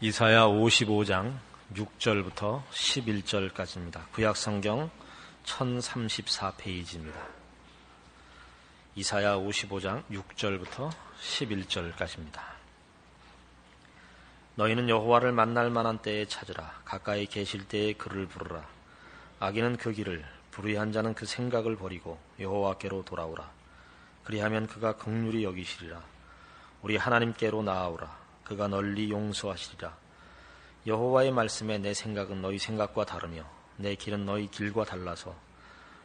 이사야 55장 6절부터 11절까지입니다. 구약성경 1034페이지입니다. 이사야 55장 6절부터 11절까지입니다. 너희는 여호와를 만날 만한 때에 찾으라. 가까이 계실 때에 그를 부르라. 악인은 그 길을, 불의한 자는 그 생각을 버리고 여호와께로 돌아오라. 그리하면 그가 긍휼히 여기시리라. 우리 하나님께로 나아오라. 그가 널리 용서하시리라. 여호와의 말씀에 내 생각은 너희 생각과 다르며 내 길은 너희 길과 달라서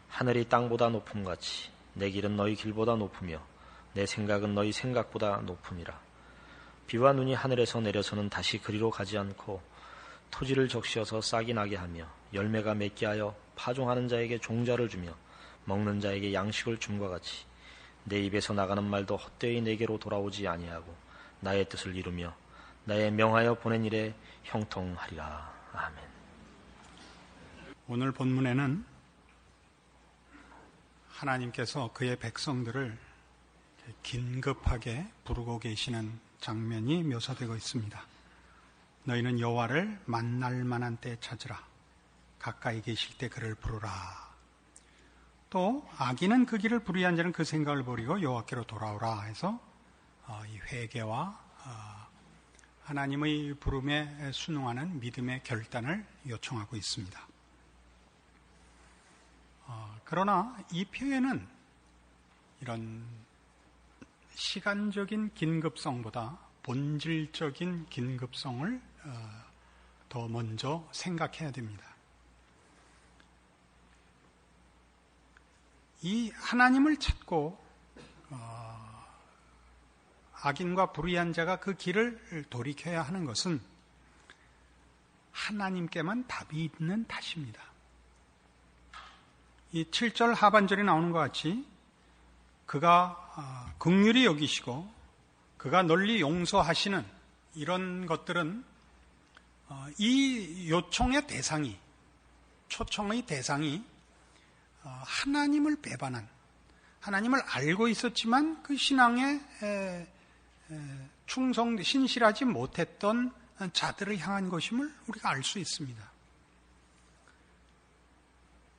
하늘이 땅보다 높음같이 내 길은 너희 길보다 높으며 내 생각은 너희 생각보다 높음이라. 비와 눈이 하늘에서 내려서는 다시 그리로 가지 않고 토지를 적셔서 싹이 나게 하며 열매가 맺게 하여 파종하는 자에게 종자를 주며 먹는 자에게 양식을 줌과 같이 내 입에서 나가는 말도 헛되이 내게로 돌아오지 아니하고 나의 뜻을 이루며 나의 명하여 보낸 일에 형통하리라. 아멘. 오늘 본문에는 하나님께서 그의 백성들을 긴급하게 부르고 계시는 장면이 묘사되고 있습니다. 너희는 여호와를 만날 만한 때에 찾으라. 가까이 계실 때 그를 부르라. 또 악인은 그 길을 불의한 자는 그 생각을 버리고 여호와께로 돌아오라 해서 이 회개와 하나님의 부름에 순응하는 믿음의 결단을 요청하고 있습니다. 그러나 이 표현은 이런 시간적인 긴급성보다 본질적인 긴급성을 더 먼저 생각해야 됩니다. 이 하나님을 찾고 악인과 불의한 자가 그 길을 돌이켜야 하는 것은 하나님께만 답이 있는 탓입니다. 이 7절 하반절에 나오는 것 같이 그가 긍휼히 여기시고 그가 널리 용서하시는 이런 것들은 이 요청의 대상이, 초청의 대상이 하나님을 배반한, 하나님을 알고 있었지만 그 신앙에 신실하지 못했던 자들을 향한 것임을 우리가 알 수 있습니다.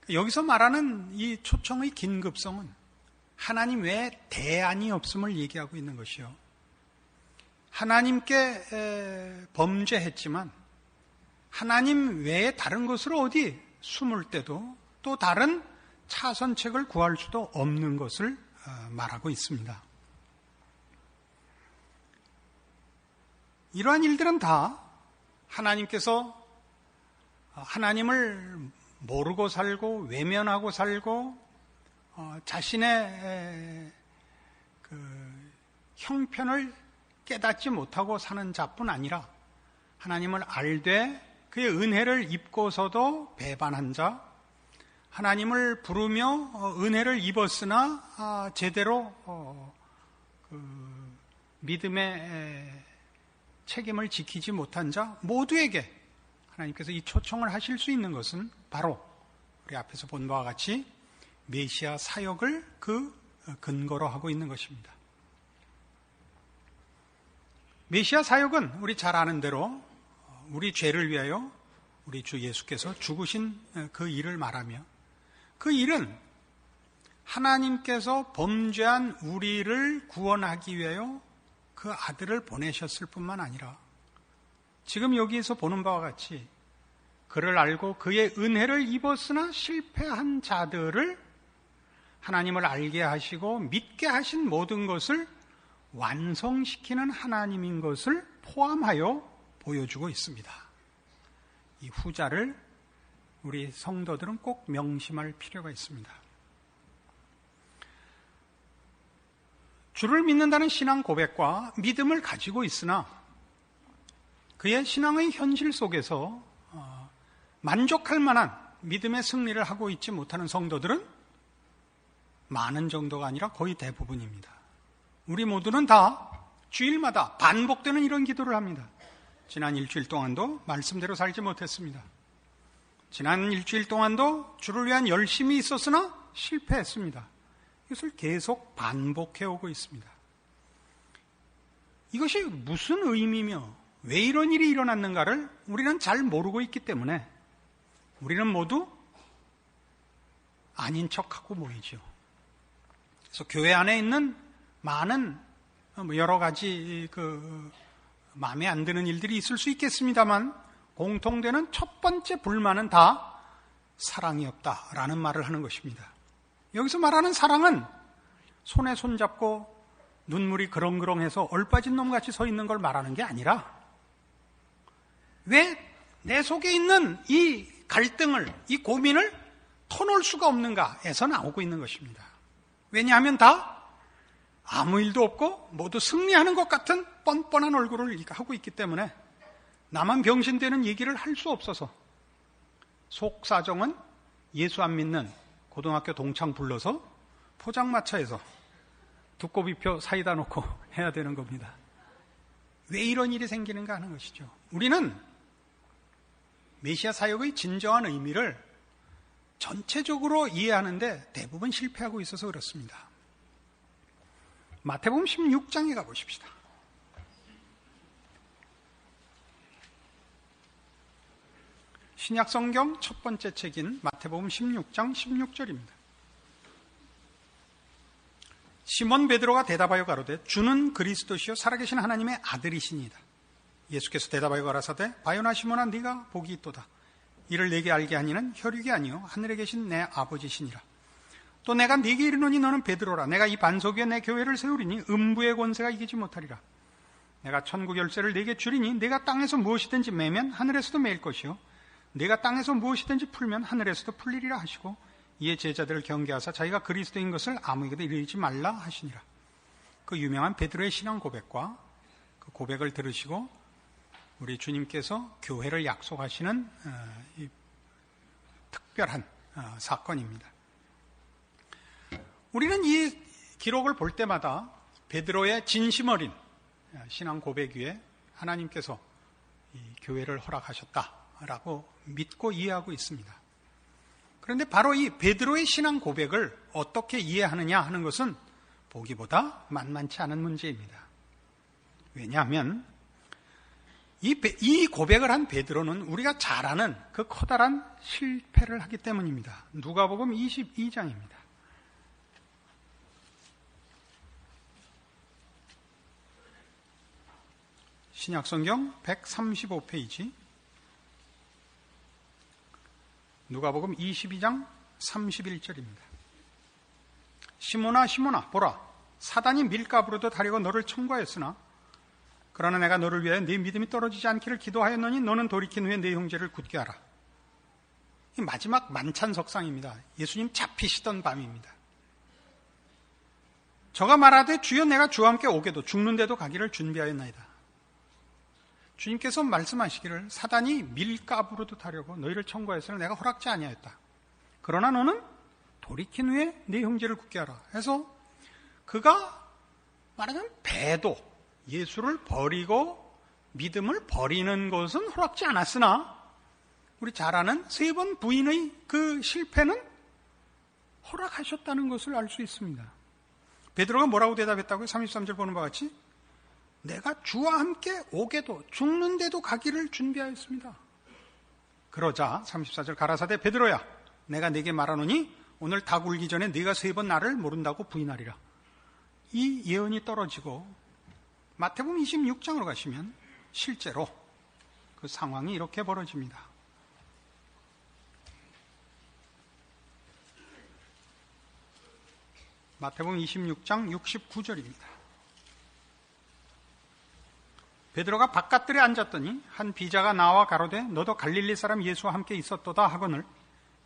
여기서 말하는 이 초청의 긴급성은 하나님 외에 대안이 없음을 얘기하고 있는 것이요. 하나님께 범죄했지만 하나님 외에 다른 것으로 어디 숨을 때도 또 다른 차선책을 구할 수도 없는 것을 말하고 있습니다. 이러한 일들은 다 하나님께서 하나님을 모르고 살고 외면하고 살고 자신의 그 형편을 깨닫지 못하고 사는 자뿐 아니라 하나님을 알되 그의 은혜를 입고서도 배반한 자, 하나님을 부르며 은혜를 입었으나 제대로 믿음의 책임을 지키지 못한 자 모두에게 하나님께서 이 초청을 하실 수 있는 것은 바로 우리 앞에서 본 바와 같이 메시아 사역을 그 근거로 하고 있는 것입니다. 메시아 사역은 우리 잘 아는 대로 우리 죄를 위하여 우리 주 예수께서 죽으신 그 일을 말하며 그 일은 하나님께서 범죄한 우리를 구원하기 위하여 그 아들을 보내셨을 뿐만 아니라 지금 여기에서 보는 바와 같이 그를 알고 그의 은혜를 입었으나 실패한 자들을 하나님을 알게 하시고 믿게 하신 모든 것을 완성시키는 하나님인 것을 포함하여 보여주고 있습니다. 이 후자를 우리 성도들은 꼭 명심할 필요가 있습니다. 주를 믿는다는 신앙 고백과 믿음을 가지고 있으나 그의 신앙의 현실 속에서 만족할 만한 믿음의 승리를 하고 있지 못하는 성도들은 많은 정도가 아니라 거의 대부분입니다. 우리 모두는 다 주일마다 반복되는 이런 기도를 합니다. 지난 일주일 동안도 말씀대로 살지 못했습니다. 지난 일주일 동안도 주를 위한 열심이 있었으나 실패했습니다. 이것을 계속 반복해오고 있습니다. 이것이 무슨 의미며 왜 이런 일이 일어났는가를 우리는 잘 모르고 있기 때문에 우리는 모두 아닌 척하고 모이죠. 그래서 교회 안에 있는 많은 여러 가지 마음에 안 드는 일들이 있을 수 있겠습니다만 공통되는 첫 번째 불만은 다 사랑이 없다라는 말을 하는 것입니다. 여기서 말하는 사랑은 손에 손잡고 눈물이 그렁그렁해서 얼빠진 놈같이 서 있는 걸 말하는 게 아니라 왜 내 속에 있는 이 갈등을, 이 고민을 터놓을 수가 없는가에서 나오고 있는 것입니다. 왜냐하면 다 아무 일도 없고 모두 승리하는 것 같은 뻔뻔한 얼굴을 하고 있기 때문에 나만 병신되는 얘기를 할 수 없어서 속사정은 예수 안 믿는 고등학교 동창 불러서 포장마차에서 두꺼비표 사이다 놓고 해야 되는 겁니다. 왜 이런 일이 생기는가 하는 것이죠. 우리는 메시아 사역의 진정한 의미를 전체적으로 이해하는데 대부분 실패하고 있어서 그렇습니다. 마태복음 16장에 가보십시다. 신약성경 첫 번째 책인 마태복음 16장 16절입니다. 시몬 베드로가 대답하여 가로되 주는 그리스도시요 살아계신 하나님의 아들이시니이다. 예수께서 대답하여 가라사대 바요나 시몬아 네가 복이 있도다. 이를 내게 알게 하니는 혈육이 아니요 하늘에 계신 내 아버지시니라. 또 내가 네게 이르노니 너는 베드로라. 내가 이 반석 위에 내 교회를 세우리니 음부의 권세가 이기지 못하리라. 내가 천국 열쇠를 네게 주리니 네가 땅에서 무엇이든지 매면 하늘에서도 매일 것이요 네가 땅에서 무엇이든지 풀면 하늘에서도 풀리리라 하시고 이에 제자들을 경계하사 자기가 그리스도인 것을 아무에게도 이르지 말라 하시니라. 그 유명한 베드로의 신앙 고백과 그 고백을 들으시고 우리 주님께서 교회를 약속하시는 이 특별한 사건입니다. 우리는 이 기록을 볼 때마다 베드로의 진심 어린 신앙 고백 위에 하나님께서 이 교회를 허락하셨다라고 믿고 이해하고 있습니다. 그런데 바로 이 베드로의 신앙 고백을 어떻게 이해하느냐 하는 것은 보기보다 만만치 않은 문제입니다. 왜냐하면 이 고백을 한 베드로는 우리가 잘 아는 그 커다란 실패를 하기 때문입니다. 누가복음 22장입니다. 신약성경 135페이지 누가복음 22장 31절입니다. 시몬아 시몬아 보라 사단이 밀가부로도 다리고 너를 청구하였으나 그러나 내가 너를 위하여 네 믿음이 떨어지지 않기를 기도하였노니 너는 돌이킨 후에 네 형제를 굳게 하라. 이 마지막 만찬석상입니다. 예수님 잡히시던 밤입니다. 저가 말하되 주여 내가 주와 함께 오게도 죽는데도 가기를 준비하였나이다. 주님께서 말씀하시기를 사단이 밀가부로도 타려고 너희를 청구하였으나 내가 허락지 아니하였다. 그러나 너는 돌이킨 후에 네 형제를 굳게 하라. 해서 그가 말하자면 배도 예수를 버리고 믿음을 버리는 것은 허락지 않았으나 우리 잘 아는 세 번 부인의 그 실패는 허락하셨다는 것을 알 수 있습니다. 베드로가 뭐라고 대답했다고요? 33절 보는 바와 같이 내가 주와 함께 오게도 죽는데도 가기를 준비하였습니다. 그러자 34절 가라사대 베드로야 내가 네게 말하노니 오늘 닭 울기 전에 네가 세 번 나를 모른다고 부인하리라. 이 예언이 떨어지고 마태복음 26장으로 가시면 실제로 그 상황이 이렇게 벌어집니다. 마태복음 26장 69절입니다. 베드로가 바깥들에 앉았더니 한 비자가 나와 가로되 너도 갈릴리 사람 예수와 함께 있었도다 하거늘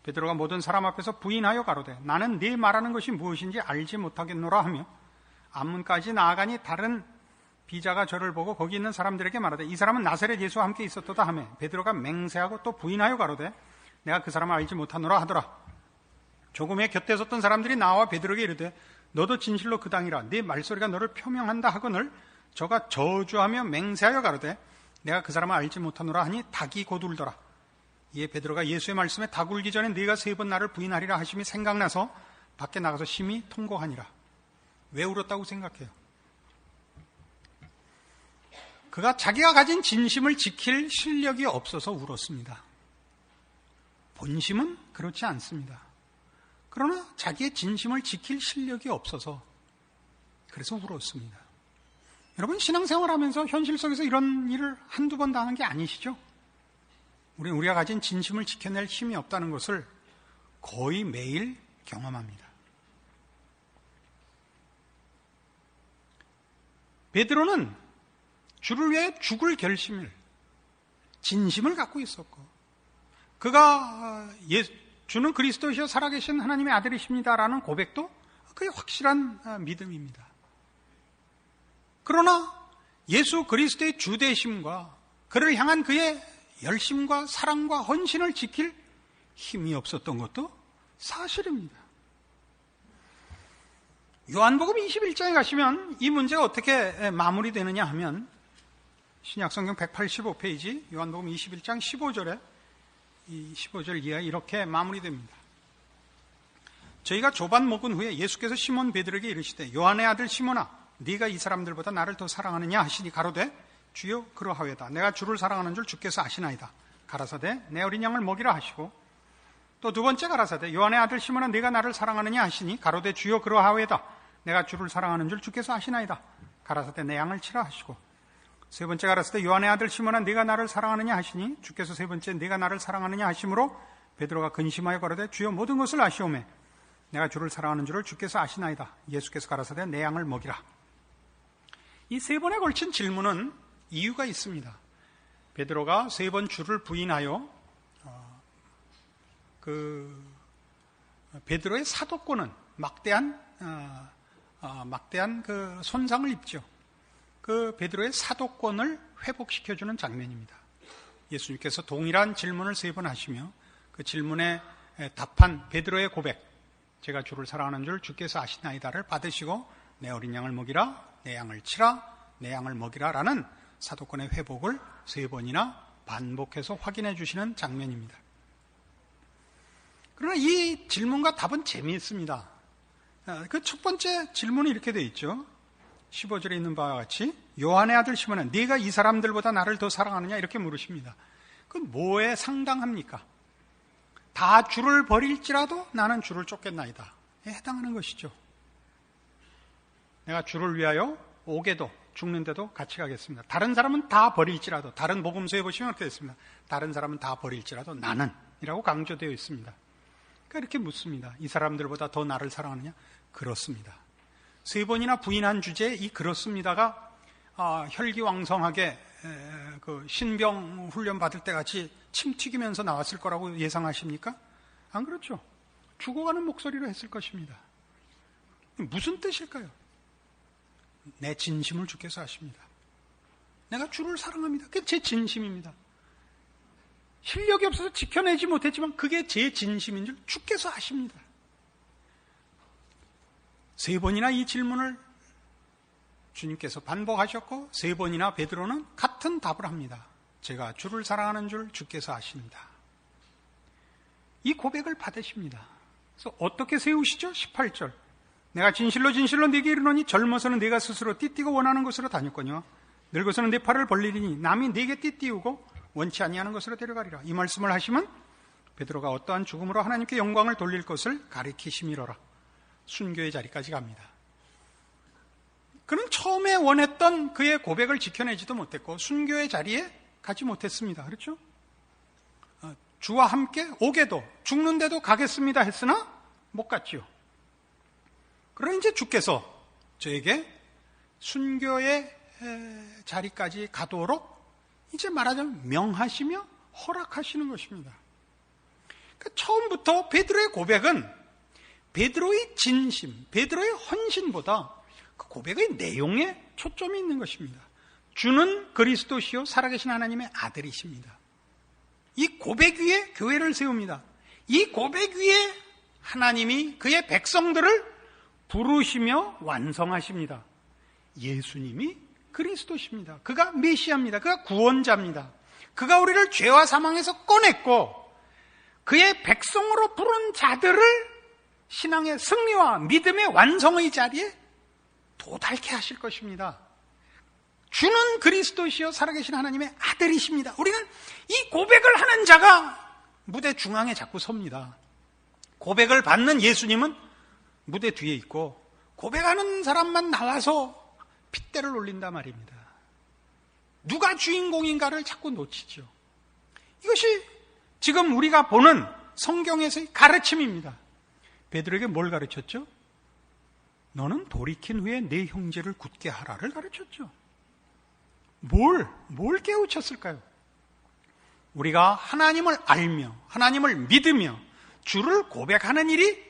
베드로가 모든 사람 앞에서 부인하여 가로되 나는 네 말하는 것이 무엇인지 알지 못하겠노라 하며 앞문까지 나아가니 다른 비자가 저를 보고 거기 있는 사람들에게 말하되 이 사람은 나사렛 예수와 함께 있었도다 하며 베드로가 맹세하고 또 부인하여 가로되 내가 그 사람을 알지 못하노라 하더라. 조금 후에 곁에 섰던 사람들이 나와 베드로에게 이르되 너도 진실로 그 당이라 네 말소리가 너를 표명한다 하거늘 저가 저주하며 맹세하여 가로되 내가 그 사람을 알지 못하노라 하니 닭이 곧 울더라. 이에 베드로가 예수의 말씀에 닭 울기 전에 네가 세 번 나를 부인하리라 하심이 생각나서 밖에 나가서 심히 통곡하니라. 왜 울었다고 생각해요? 그가 자기가 가진 진심을 지킬 실력이 없어서 울었습니다. 본심은 그렇지 않습니다. 그러나 자기의 진심을 지킬 실력이 없어서 그래서 울었습니다. 여러분, 신앙생활하면서 현실 속에서 이런 일을 한두 번 당한 게 아니시죠? 우리가 가진 진심을 지켜낼 힘이 없다는 것을 거의 매일 경험합니다. 베드로는 주를 위해 죽을 결심을, 진심을 갖고 있었고, 그가 주는 그리스도시여 살아계신 하나님의 아들이십니다라는 고백도 그의 확실한 믿음입니다. 그러나 예수 그리스도의 주되심과 그를 향한 그의 열심과 사랑과 헌신을 지킬 힘이 없었던 것도 사실입니다. 요한복음 21장에 가시면 이 문제가 어떻게 마무리되느냐 하면 신약성경 185페이지 요한복음 21장 15절에 이 15절 이하에 이렇게 마무리됩니다. 저희가 조반 먹은 후에 예수께서 시몬 베드로에게 이르시되 요한의 아들 시몬아 네가 이 사람들보다 나를 더 사랑하느냐 하시니 가로되 주여 그러하외다. 내가 주를 사랑하는 줄 주께서 아시나이다. 가라사대 내 어린 양을 먹이라 하시고 또 두 번째 가라사대 요한의 아들 시몬아 네가 나를 사랑하느냐 하시니 가로되 주여 그러하외다. 내가 주를 사랑하는 줄 주께서 아시나이다. 가라사대 내 양을 치라 하시고 세 번째 가라사대 요한의 아들 시몬아 네가 나를 사랑하느냐 하시니 주께서 세 번째 네가 나를 사랑하느냐 하심으로 베드로가 근심하여 가로되 주여 모든 것을 아시오매 내가 주를 사랑하는 줄을 주께서 아시나이다. 예수께서 가라사대 내 양을 먹이라. 이 세 번에 걸친 질문은 이유가 있습니다. 베드로가 세 번 주를 부인하여 베드로의 사도권은 막대한 그 손상을 입죠. 그 베드로의 사도권을 회복시켜주는 장면입니다. 예수님께서 동일한 질문을 세 번 하시며 그 질문에 답한 베드로의 고백, 제가 주를 사랑하는 줄 주께서 아시나이다를 받으시고 내 어린 양을 먹이라, 내 양을 치라, 내 양을 먹이라 라는 사도권의 회복을 세 번이나 반복해서 확인해 주시는 장면입니다. 그러나 이 질문과 답은 재미있습니다. 그 첫 번째 질문이 이렇게 되어 있죠. 15절에 있는 바와 같이 요한의 아들 시몬아 네가 이 사람들보다 나를 더 사랑하느냐 이렇게 물으십니다. 그 뭐에 상당합니까? 다 주를 버릴지라도 나는 주를 쫓겠나이다. 해당하는 것이죠. 내가 주를 위하여 오게도 죽는데도 같이 가겠습니다. 다른 사람은 다 버릴지라도, 다른 복음서에 보시면 이렇게 됐습니다. 다른 사람은 다 버릴지라도 나는 이라고 강조되어 있습니다. 그러니까 이렇게 묻습니다. 이 사람들보다 더 나를 사랑하느냐? 그렇습니다. 세 번이나 부인한 주제에 이 그렇습니다가 혈기왕성하게 그 신병 훈련 받을 때 같이 침 튀기면서 나왔을 거라고 예상하십니까? 안 그렇죠. 죽어가는 목소리로 했을 것입니다. 무슨 뜻일까요? 내 진심을 주께서 아십니다. 내가 주를 사랑합니다. 그게 제 진심입니다. 실력이 없어서 지켜내지 못했지만 그게 제 진심인 줄 주께서 아십니다. 세 번이나 이 질문을 주님께서 반복하셨고 세 번이나 베드로는 같은 답을 합니다. 제가 주를 사랑하는 줄 주께서 아십니다. 이 고백을 받으십니다. 그래서 어떻게 세우시죠? 18절. 내가 진실로 진실로 네게 이르노니 젊어서는 네가 스스로 띠띠고 원하는 것으로 다녔거니와 늙어서는 네 팔을 벌리리니 남이 네게 띠띠우고 원치 아니하는 것으로 데려가리라. 이 말씀을 하시면 베드로가 어떠한 죽음으로 하나님께 영광을 돌릴 것을 가리키심이로라. 순교의 자리까지 갑니다. 그는 처음에 원했던 그의 고백을 지켜내지도 못했고 순교의 자리에 가지 못했습니다. 그렇죠? 주와 함께 오게도 죽는데도 가겠습니다 했으나 못 갔지요. 그러나 이제 주께서 저에게 순교의 자리까지 가도록 이제 말하자면 명하시며 허락하시는 것입니다. 그러니까 처음부터 베드로의 고백은 베드로의 진심, 베드로의 헌신보다 그 고백의 내용에 초점이 있는 것입니다. 주는 그리스도시요 살아계신 하나님의 아들이십니다. 이 고백 위에 교회를 세웁니다. 이 고백 위에 하나님이 그의 백성들을 부르시며 완성하십니다. 예수님이 그리스도십니다. 그가 메시아입니다. 그가 구원자입니다. 그가 우리를 죄와 사망에서 꺼냈고 그의 백성으로 부른 자들을 신앙의 승리와 믿음의 완성의 자리에 도달케 하실 것입니다. 주는 그리스도시요 살아계신 하나님의 아들이십니다. 우리는 이 고백을 하는 자가 무대 중앙에 자꾸 섭니다. 고백을 받는 예수님은 무대 뒤에 있고 고백하는 사람만 나와서 핏대를 올린단 말입니다. 누가 주인공인가를 자꾸 놓치죠. 이것이 지금 우리가 보는 성경에서의 가르침입니다. 베드로에게 뭘 가르쳤죠? 너는 돌이킨 후에 내 형제를 굳게 하라를 가르쳤죠. 뭘 깨우쳤을까요? 우리가 하나님을 알며 하나님을 믿으며 주를 고백하는 일이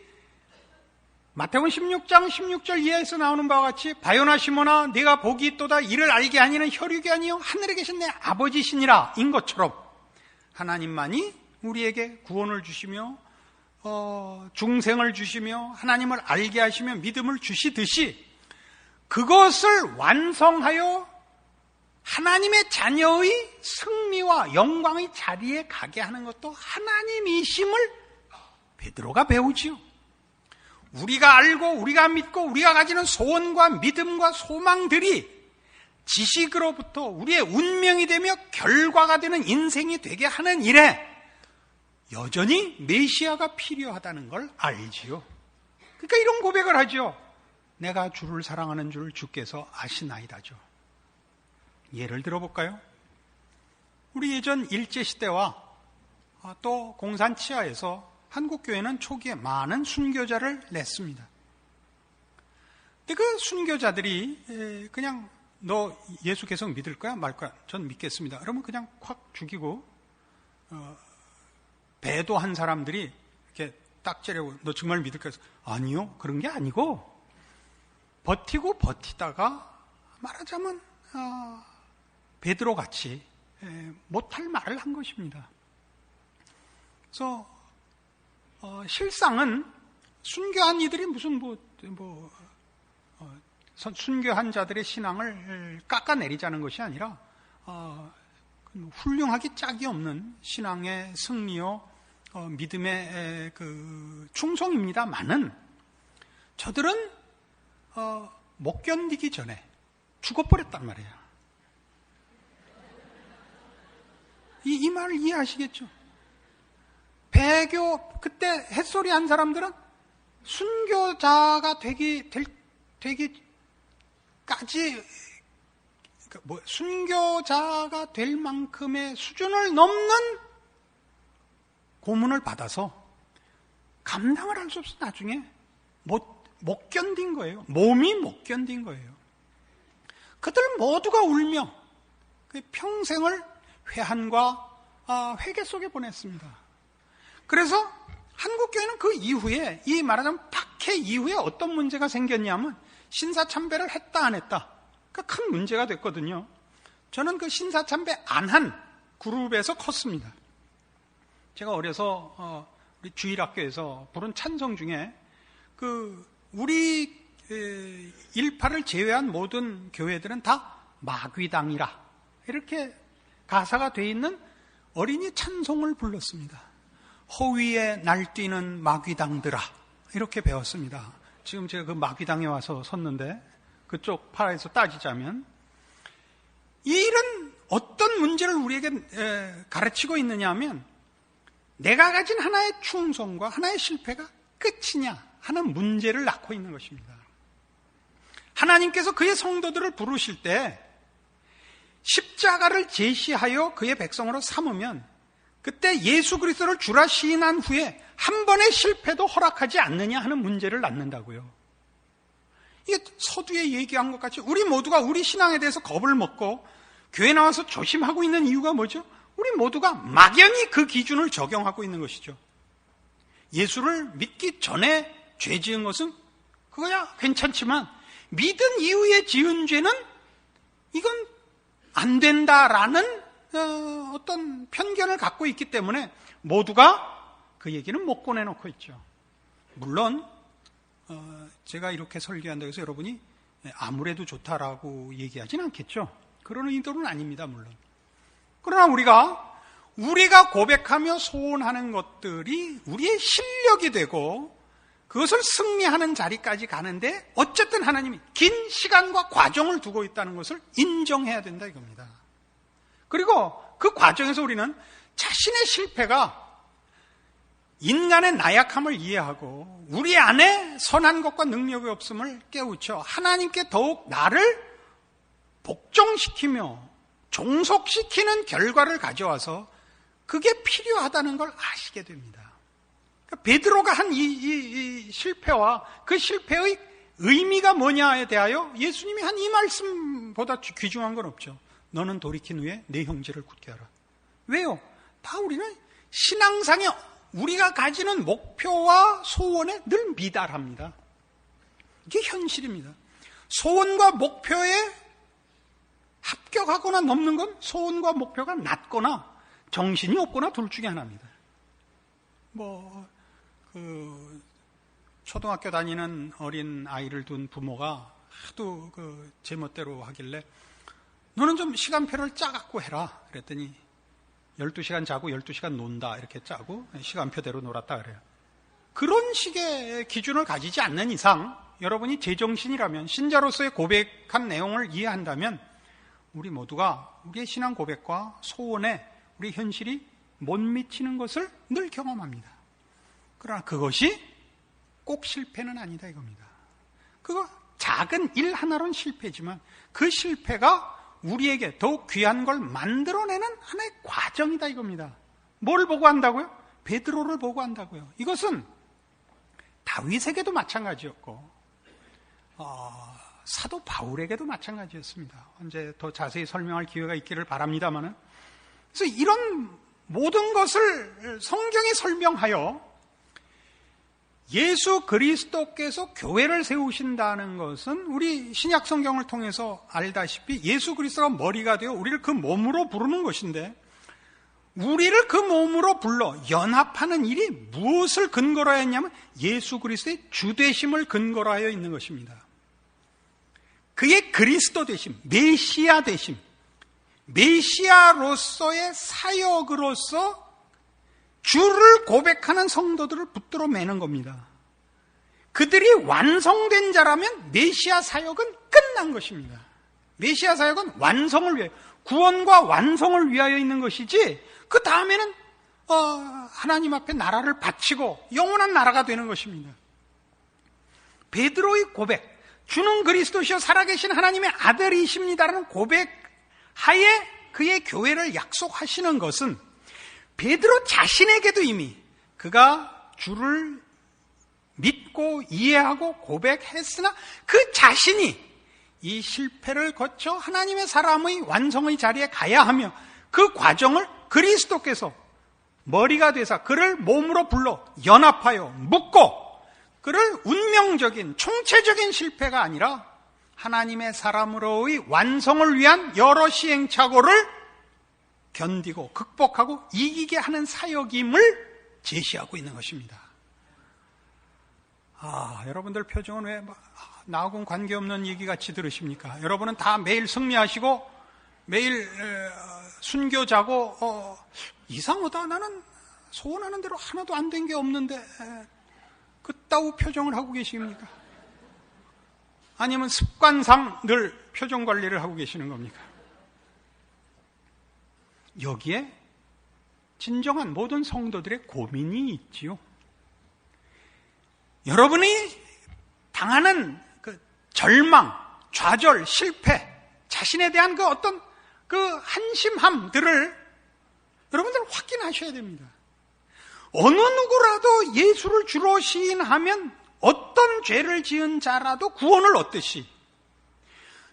마태복음 16장 16절 이하에서 나오는 바와 같이 바요나 시몬아 네가 복이 있도다 이를 알게 하니는 혈육이 아니요 하늘에 계신 내 아버지시니라 인 것처럼 하나님만이 우리에게 구원을 주시며 중생을 주시며 하나님을 알게 하시며 믿음을 주시듯이 그것을 완성하여 하나님의 자녀의 승리와 영광의 자리에 가게 하는 것도 하나님이심을 베드로가 배우지요. 우리가 알고 우리가 믿고 우리가 가지는 소원과 믿음과 소망들이 지식으로부터 우리의 운명이 되며 결과가 되는 인생이 되게 하는 일에 여전히 메시아가 필요하다는 걸 알지요. 그러니까 이런 고백을 하죠. 내가 주를 사랑하는 줄 주께서 아시나이다죠. 예를 들어볼까요? 우리 예전 일제시대와 또 공산 치하에서 한국교회는 초기에 많은 순교자를 냈습니다. 근데 그 순교자들이 그냥 너 예수 계속 믿을 거야? 말 거야? 전 믿겠습니다. 그러면 그냥 확 죽이고 배도한 사람들이 이렇게 딱 째려고 너 정말 믿을 거야? 아니요. 그런 게 아니고 버티고 버티다가 말하자면 베드로같이 못할 말을 한 것입니다. 그래서 실상은 순교한 이들이 무슨 순교한 자들의 신앙을 깎아내리자는 것이 아니라 훌륭하기 짝이 없는 신앙의 승리요 믿음의 그 충성입니다만은 저들은 못 견디기 전에 죽어버렸단 말이에요. 이 말을 이해하시겠죠? 배교 그때 햇소리 한 사람들은 순교자가 되기까지 순교자가 될 만큼의 수준을 넘는 고문을 받아서 감당을 할 수 없어 나중에 못 견딘 거예요. 몸이 못 견딘 거예요. 그들 모두가 울며 그 평생을 회한과 회개 속에 보냈습니다. 그래서 한국교회는 그 이후에 이 말하자면 박해 이후에 어떤 문제가 생겼냐면 신사참배를 했다 안 했다 그 큰 문제가 됐거든요. 저는 그 신사참배 안 한 그룹에서 컸습니다. 제가 어려서 우리 주일학교에서 부른 찬송 중에 그 우리 일파를 제외한 모든 교회들은 다 마귀당이라 이렇게 가사가 돼 있는 어린이 찬송을 불렀습니다. 허위에 날뛰는 마귀당들아 이렇게 배웠습니다. 지금 제가 그 마귀당에 와서 섰는데 그쪽 파에서 따지자면 이 일은 어떤 문제를 우리에게 가르치고 있느냐 하면 내가 가진 하나의 충성과 하나의 실패가 끝이냐 하는 문제를 낳고 있는 것입니다. 하나님께서 그의 성도들을 부르실 때 십자가를 제시하여 그의 백성으로 삼으면 그때 예수 그리스도를 주라 시인한 후에 한 번의 실패도 허락하지 않느냐 하는 문제를 낳는다고요. 이게 서두에 얘기한 것 같이 우리 모두가 우리 신앙에 대해서 겁을 먹고 교회 나와서 조심하고 있는 이유가 뭐죠? 우리 모두가 막연히 그 기준을 적용하고 있는 것이죠. 예수를 믿기 전에 죄 지은 것은 그거야 괜찮지만 믿은 이후에 지은 죄는 이건 안 된다라는 어떤 편견을 갖고 있기 때문에 모두가 그 얘기는 못 꺼내놓고 있죠. 물론 제가 이렇게 설교한다고 해서 여러분이 아무래도 좋다라고 얘기하진 않겠죠. 그런 의도는 아닙니다. 물론. 그러나 우리가 고백하며 소원하는 것들이 우리의 실력이 되고 그것을 승리하는 자리까지 가는데 어쨌든 하나님이 긴 시간과 과정을 두고 있다는 것을 인정해야 된다 이겁니다. 그리고 그 과정에서 우리는 자신의 실패가 인간의 나약함을 이해하고 우리 안에 선한 것과 능력이 없음을 깨우쳐 하나님께 더욱 나를 복종시키며 종속시키는 결과를 가져와서 그게 필요하다는 걸 아시게 됩니다. 그러니까 베드로가 한 이 실패와 그 실패의 의미가 뭐냐에 대하여 예수님이 한 이 말씀보다 귀중한 건 없죠. 너는 돌이킨 후에 내 형제를 굳게 하라. 왜요? 다 우리는 신앙상의 우리가 가지는 목표와 소원에 늘 미달합니다. 이게 현실입니다. 소원과 목표에 합격하거나 넘는 건 소원과 목표가 낮거나 정신이 없거나 둘 중에 하나입니다. 초등학교 다니는 어린 아이를 둔 부모가 하도 제멋대로 하길래 너는 좀 시간표를 짜갖고 해라. 그랬더니 12시간 자고 12시간 논다 이렇게 짜고 시간표대로 놀았다 그래요. 그런 식의 기준을 가지지 않는 이상 여러분이 제정신이라면 신자로서의 고백한 내용을 이해한다면 우리 모두가 우리의 신앙 고백과 소원에 우리 현실이 못 미치는 것을 늘 경험합니다. 그러나 그것이 꼭 실패는 아니다 이겁니다. 그거 작은 일 하나로는 실패지만 그 실패가 우리에게 더욱 귀한 걸 만들어내는 하나의 과정이다 이겁니다. 뭘 보고 한다고요? 베드로를 보고 한다고요. 이것은 다윗에게도 마찬가지였고 사도 바울에게도 마찬가지였습니다. 언제 더 자세히 설명할 기회가 있기를 바랍니다만은 그래서 이런 모든 것을 성경이 설명하여 예수 그리스도께서 교회를 세우신다는 것은 우리 신약 성경을 통해서 알다시피 예수 그리스도가 머리가 되어 우리를 그 몸으로 부르는 것인데 우리를 그 몸으로 불러 연합하는 일이 무엇을 근거로 하였냐면 예수 그리스도의 주되심을 근거로 하여 있는 것입니다. 그의 그리스도 되심, 메시아 되심, 메시아로서의 사역으로서 주를 고백하는 성도들을 붙들어 매는 겁니다. 그들이 완성된 자라면 메시아 사역은 끝난 것입니다. 메시아 사역은 완성을 위하여, 구원과 완성을 위하여 있는 것이지 그 다음에는 하나님 앞에 나라를 바치고 영원한 나라가 되는 것입니다. 베드로의 고백, 주는 그리스도시요 살아계신 하나님의 아들이십니다라는 고백 하에 그의 교회를 약속하시는 것은 베드로 자신에게도 이미 그가 주를 믿고 이해하고 고백했으나 그 자신이 이 실패를 거쳐 하나님의 사람의 완성의 자리에 가야 하며 그 과정을 그리스도께서 머리가 되사 그를 몸으로 불러 연합하여 묶고 그를 운명적인 총체적인 실패가 아니라 하나님의 사람으로의 완성을 위한 여러 시행착오를 견디고 극복하고 이기게 하는 사역임을 제시하고 있는 것입니다. 여러분들 표정은 왜 나하고는 관계없는 얘기같이 들으십니까? 여러분은 다 매일 승리하시고 매일 순교자고 이상하다, 나는 소원하는 대로 하나도 안 된 게 없는데 그따구 표정을 하고 계십니까? 아니면 습관상 늘 표정 관리를 하고 계시는 겁니까? 여기에 진정한 모든 성도들의 고민이 있지요. 여러분이 당하는 그 절망, 좌절, 실패, 자신에 대한 그 어떤 그 한심함들을 여러분들 확인하셔야 됩니다. 어느 누구라도 예수를 주로 시인하면 어떤 죄를 지은 자라도 구원을 얻듯이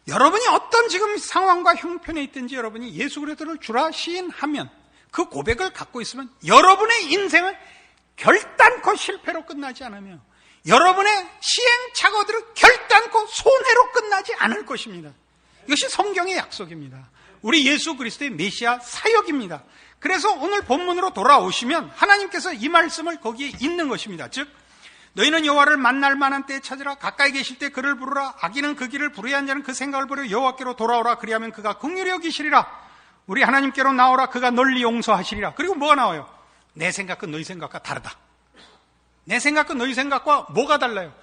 여러분이 어떤 지금 상황과 형편에 있든지 여러분이 예수 그리스도를 주라 시인하면 그 고백을 갖고 있으면 여러분의 인생은 결단코 실패로 끝나지 않으며 여러분의 시행착오들은 결단코 손해로 끝나지 않을 것입니다. 이것이 성경의 약속입니다. 우리 예수 그리스도의 메시아 사역입니다. 그래서 오늘 본문으로 돌아오시면 하나님께서 이 말씀을 거기에 있는 것입니다. 즉 너희는 여호와를 만날 만한 때에 찾으라. 가까이 계실 때 그를 부르라. 악인은 그 길을 불의한 자는 그 생각을 버려 여호와께로 돌아오라. 그리하면 그가 긍휼히 여기시리라. 우리 하나님께로 나오라. 그가 널리 용서하시리라. 그리고 뭐가 나와요? 내 생각은 너희 생각과 다르다. 내 생각과 너희 생각과 뭐가 달라요?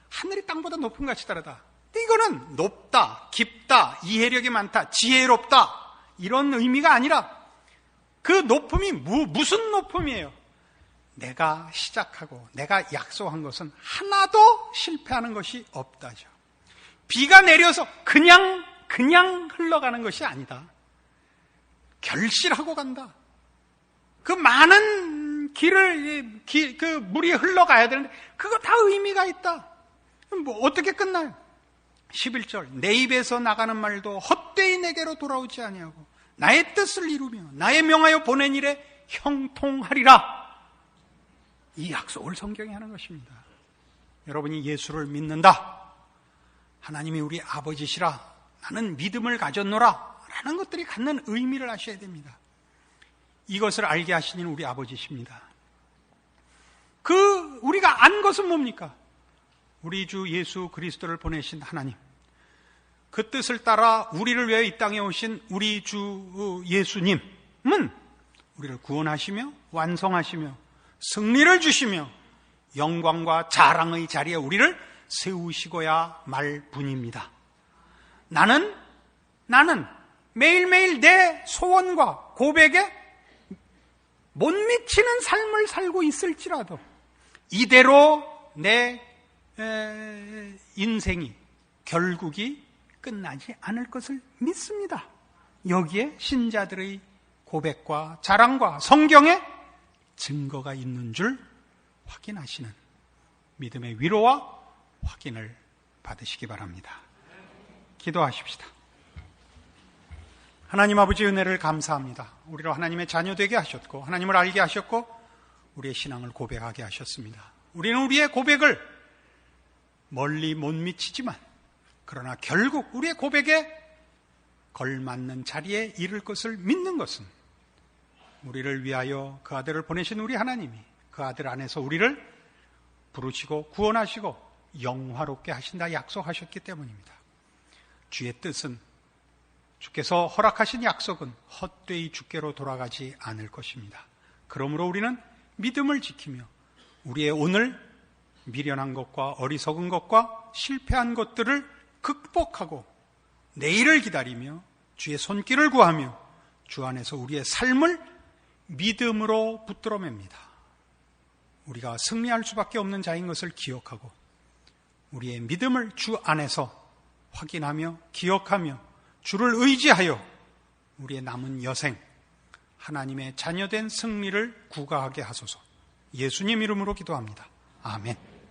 하늘이 땅보다 높은 같이 다르다. 근데 이거는 높다, 깊다, 이해력이 많다, 지혜롭다 이런 의미가 아니라 그 높음이 무슨 높음이에요? 내가 시작하고 내가 약속한 것은 하나도 실패하는 것이 없다죠. 비가 내려서 그냥 흘러가는 것이 아니다. 결실하고 간다. 그 많은 길을 그 물이 흘러가야 되는데 그거 다 의미가 있다. 뭐 어떻게 끝나요? 11절 내 입에서 나가는 말도 헛되이 내게로 돌아오지 아니하고 나의 뜻을 이루며 나의 명하여 보낸 일에 형통하리라. 이 약속을 성경이 하는 것입니다. 여러분이 예수를 믿는다. 하나님이 우리 아버지시라. 나는 믿음을 가졌노라. 라는 것들이 갖는 의미를 아셔야 됩니다. 이것을 알게 하시는 우리 아버지십니다. 우리가 안 것은 뭡니까? 우리 주 예수 그리스도를 보내신 하나님. 그 뜻을 따라 우리를 위해 이 땅에 오신 우리 주 예수님은 우리를 구원하시며 완성하시며 승리를 주시며 영광과 자랑의 자리에 우리를 세우시고야 말 뿐입니다. 나는 매일매일 내 소원과 고백에 못 미치는 삶을 살고 있을지라도 이대로 내 인생이 결국이 끝나지 않을 것을 믿습니다. 여기에 신자들의 고백과 자랑과 성경에 증거가 있는 줄 확인하시는 믿음의 위로와 확인을 받으시기 바랍니다. 기도하십시다. 하나님 아버지 은혜를 감사합니다. 우리로 하나님의 자녀 되게 하셨고 하나님을 알게 하셨고 우리의 신앙을 고백하게 하셨습니다. 우리는 우리의 고백을 멀리 못 미치지만 그러나 결국 우리의 고백에 걸맞는 자리에 이를 것을 믿는 것은 우리를 위하여 그 아들을 보내신 우리 하나님이 그 아들 안에서 우리를 부르시고 구원하시고 영화롭게 하신다 약속하셨기 때문입니다. 주의 뜻은 주께서 허락하신 약속은 헛되이 주께로 돌아가지 않을 것입니다. 그러므로 우리는 믿음을 지키며 우리의 오늘 미련한 것과 어리석은 것과 실패한 것들을 극복하고 내일을 기다리며 주의 손길을 구하며 주 안에서 우리의 삶을 믿음으로 붙들어 맵니다. 우리가 승리할 수밖에 없는 자인 것을 기억하고 우리의 믿음을 주 안에서 확인하며 기억하며 주를 의지하여 우리의 남은 여생 하나님의 자녀된 승리를 구가하게 하소서. 예수님 이름으로 기도합니다. 아멘.